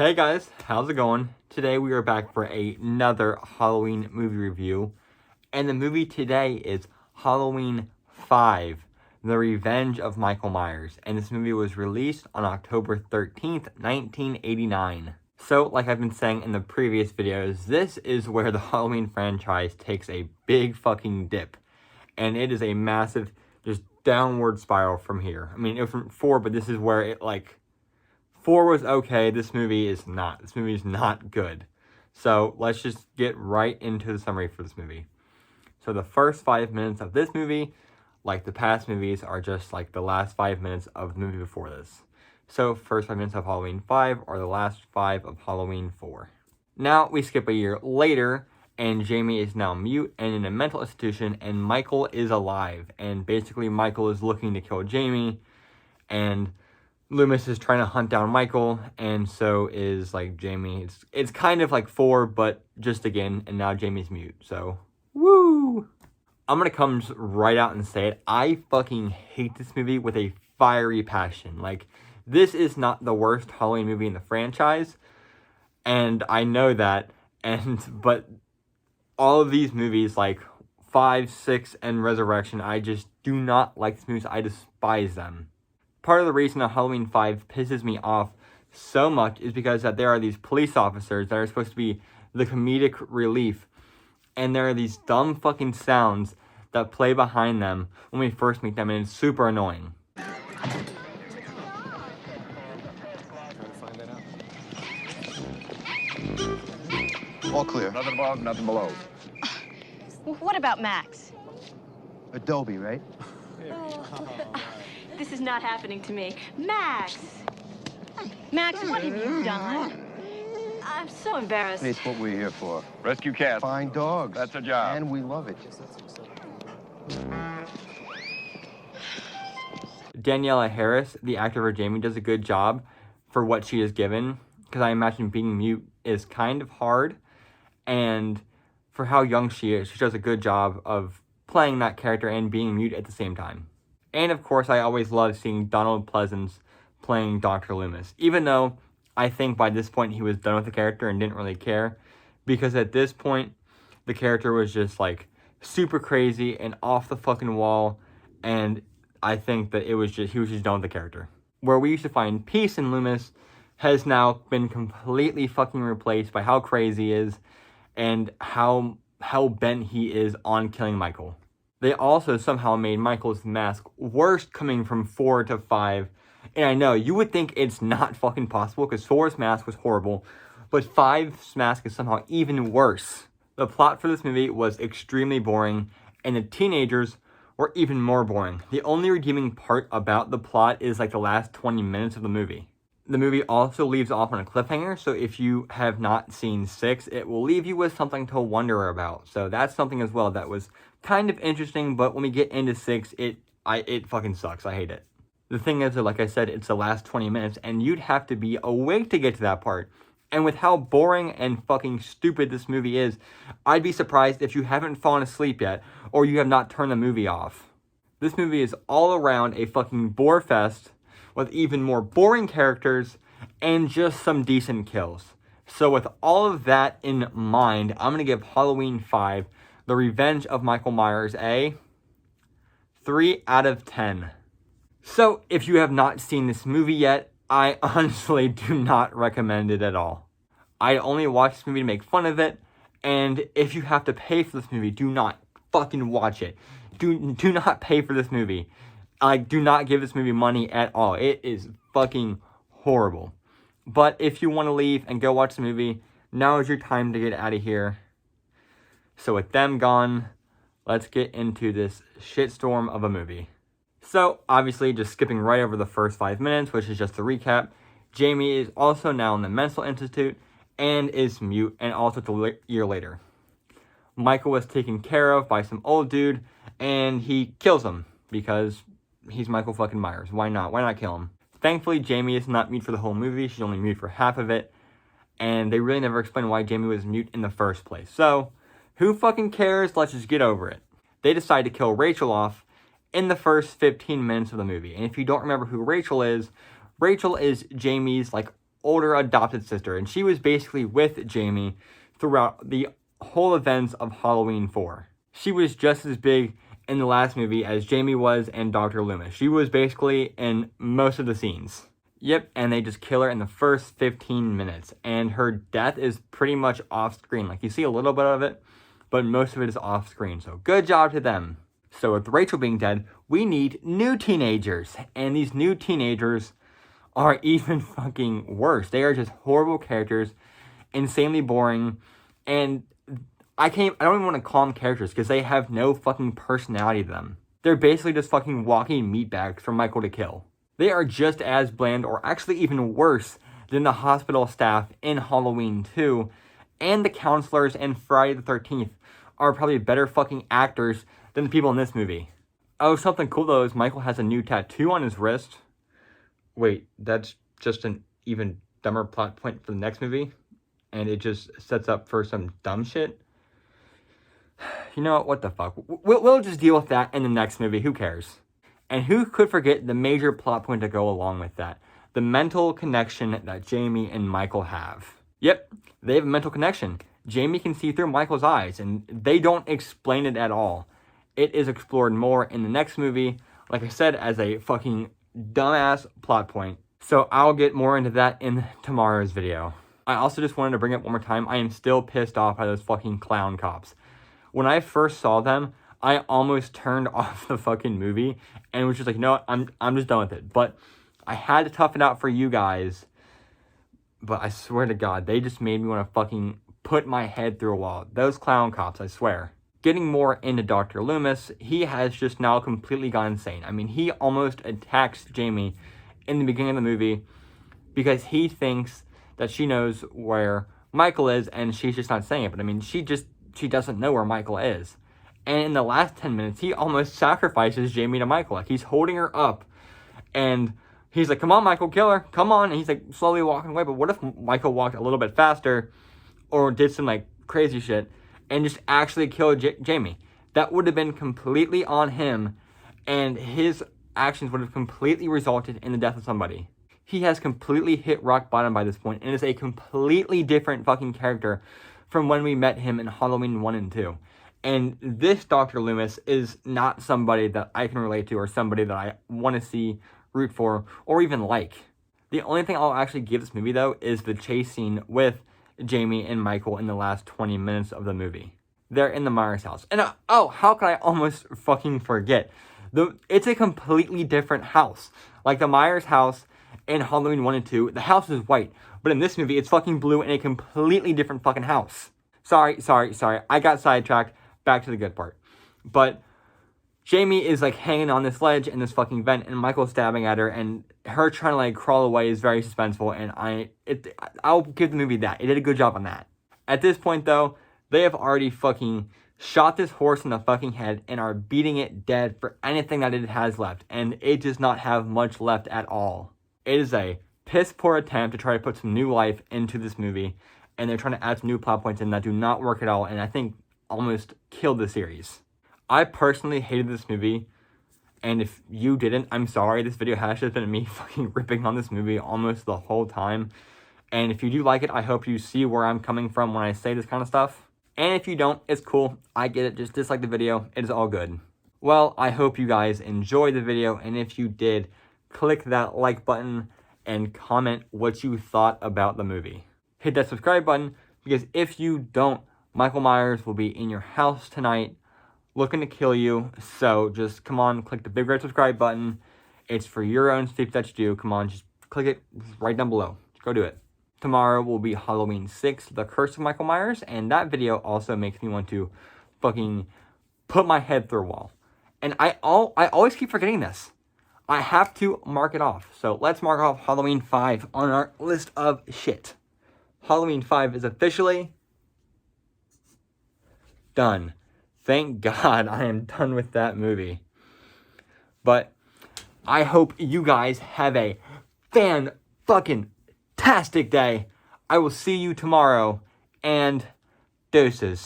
Hey guys, how's it going? Today we are back for another Halloween movie review, and the movie today is Halloween 5, The Revenge of Michael Myers, and this movie was released on October 13th, 1989. So, like I've been saying in the previous videos, this is where the Halloween franchise takes a big fucking dip, and it is a massive, just downward spiral from here. I mean, it was from 4, but this is where it, 4 was okay, this movie is not. This movie is not good. So, let's just get right into the summary for this movie. So, the first 5 minutes of this movie, like the past movies, are just like the last 5 minutes of the movie before this. So, first 5 minutes of Halloween 5 are the last 5 of Halloween 4. Now, we skip a year later, and Jamie is now mute and in a mental institution, and Michael is alive. And basically, Michael is looking to kill Jamie, and Loomis is trying to hunt down Michael, and so is, Jamie. It's kind of like 4, but just again, and now Jamie's mute, so, woo! I'm gonna come right out and say it. I fucking hate this movie with a fiery passion. This is not the worst Halloween movie in the franchise, and I know that, but all of these movies, 5, 6, and Resurrection, I just do not like these movies. I despise them. Part of the reason that Halloween 5 pisses me off so much is because that there are these police officers that are supposed to be the comedic relief, and there are these dumb fucking sounds that play behind them when we first meet them, and it's super annoying. All clear. Nothing above, nothing below. What about Max? Adobe, right? This is not happening to me. Max! Max, what have you done? I'm so embarrassed. It's what we're here for. Rescue cats. Find dogs. That's a job. And we love it. Daniela Harris, the actor for Jamie, does a good job for what she is given, because I imagine being mute is kind of hard, and for how young she is, she does a good job of playing that character and being mute at the same time. And of course, I always love seeing Donald Pleasance playing Dr. Loomis, even though I think by this point he was done with the character and didn't really care, because at this point, the character was just super crazy and off the fucking wall, and I think that he was just done with the character. Where we used to find peace in Loomis has now been completely fucking replaced by how crazy he is and how hell-bent he is on killing Michael. They also somehow made Michael's mask worse coming from 4 to 5. And I know, you would think it's not fucking possible because 4's mask was horrible, but 5's mask is somehow even worse. The plot for this movie was extremely boring, and the teenagers were even more boring. The only redeeming part about the plot is the last 20 minutes of the movie. The movie also leaves off on a cliffhanger, so if you have not seen 6, it will leave you with something to wonder about. So that's something as well that was kind of interesting, but when we get into 6, it fucking sucks. I hate it. The thing is that, like I said, it's the last 20 minutes, and you'd have to be awake to get to that part. And with how boring and fucking stupid this movie is, I'd be surprised if you haven't fallen asleep yet, or you have not turned the movie off. This movie is all around a fucking bore fest, with even more boring characters, and just some decent kills. So with all of that in mind, I'm going to give Halloween 5, The Revenge of Michael Myers, a 3 out of 10. So if you have not seen this movie yet, I honestly do not recommend it at all. I only watch this movie to make fun of it, and if you have to pay for this movie, do not fucking watch it. Do not pay for this movie. Do not give this movie money at all. It is fucking horrible. But if you want to leave and go watch the movie, now is your time to get out of here. So with them gone, let's get into this shitstorm of a movie. So, obviously, just skipping right over the first 5 minutes, which is just a recap, Jamie is also now in the mental institute and is mute, and also a year later. Michael was taken care of by some old dude, and he kills him, because he's Michael fucking Myers. Why not? Why not kill him? Thankfully, Jamie is not mute for the whole movie. She's only mute for half of it. And they really never explain why Jamie was mute in the first place. So, who fucking cares? Let's just get over it. They decide to kill Rachel off in the first 15 minutes of the movie. And if you don't remember who Rachel is Jamie's, older adopted sister, and she was basically with Jamie throughout the whole events of Halloween 4. She was just as big in the last movie as Jamie was and Dr. Loomis. She was basically in most of the scenes. Yep, and they just kill her in the first 15 minutes, and her death is pretty much off screen. Like, you see a little bit of it, but most of it is off screen, so good job to them. So with Rachel being dead, we need new teenagers, and these new teenagers are even fucking worse. They are just horrible characters, insanely boring, and I don't even want to call them characters because they have no fucking personality to them. They're basically just fucking walking meatbags for Michael to kill. They are just as bland, or actually even worse, than the hospital staff in Halloween 2, and the counselors in Friday the 13th are probably better fucking actors than the people in this movie. Oh, something cool though is Michael has a new tattoo on his wrist. Wait, that's just an even dumber plot point for the next movie? And it just sets up for some dumb shit? You know what the fuck? We'll just deal with that in the next movie. Who cares? And who could forget the major plot point to go along with that? The mental connection that Jamie and Michael have. Yep, they have a mental connection. Jamie can see through Michael's eyes, and they don't explain it at all. It is explored more in the next movie, like I said, as a fucking dumbass plot point. So I'll get more into that in tomorrow's video. I also just wanted to bring up one more time, I am still pissed off by those fucking clown cops. When I first saw them, I almost turned off the fucking movie and was just like, no, I'm just done with it. But I had to tough it out for you guys. But I swear to God, they just made me want to fucking put my head through a wall. Those clown cops, I swear. Getting more into Dr. Loomis, he has just now completely gone insane. I mean, he almost attacks Jamie in the beginning of the movie because he thinks that she knows where Michael is and she's just not saying it. But I mean, she doesn't know where Michael is. And in the last 10 minutes, he almost sacrifices Jamie to Michael. Like, he's holding her up and he's like, come on, Michael, kill her. Come on. And he's like slowly walking away. But what if Michael walked a little bit faster or did some like crazy shit and just actually killed Jamie? That would have been completely on him, and his actions would have completely resulted in the death of somebody. He has completely hit rock bottom by this point and is a completely different fucking character from when we met him in Halloween 1 and 2. And this Dr. Loomis is not somebody that I can relate to or somebody that I want to see, root for, or even like. The only thing I'll actually give this movie, though, is the chase scene with Jamie and Michael in the last 20 minutes of the movie. They're in the Myers house. And how could I almost fucking forget? It's a completely different house. Like the Myers house in Halloween 1 and 2, the house is white. But in this movie, it's fucking blue in a completely different fucking house. Sorry. I got sidetracked. Back to the good part. But Jamie is like hanging on this ledge in this fucking vent, and Michael's stabbing at her, and her trying to like crawl away is very suspenseful, and I'll give the movie that. It did a good job on that. At this point, though, they have already fucking shot this horse in the fucking head and are beating it dead for anything that it has left, and it does not have much left at all. It is a piss poor attempt to try to put some new life into this movie, and they're trying to add some new plot points in that do not work at all, and I think almost killed the series. I personally hated this movie, and if you didn't, I'm sorry. This video has just been me fucking ripping on this movie almost the whole time. And if you do like it, I hope you see where I'm coming from when I say this kind of stuff. And if you don't, it's cool. I get it. Just dislike the video. It is all good. Well, I hope you guys enjoyed the video, and if you did, click that like button and comment what you thought about the movie. Hit that subscribe button, because if you don't, Michael Myers will be in your house tonight looking to kill you. So just come on, click the big red subscribe button. It's for your own safety that you do. Come on, just click it right down below. Just go do it. Tomorrow will be Halloween 6, The Curse of Michael Myers. And that video also makes me want to fucking put my head through a wall. And I always keep forgetting this. I have to mark it off. So let's mark off Halloween 5 on our list of shit. Halloween 5 is officially done. Thank God I am done with that movie. But I hope you guys have a fan-fucking-tastic day. I will see you tomorrow, and deuces.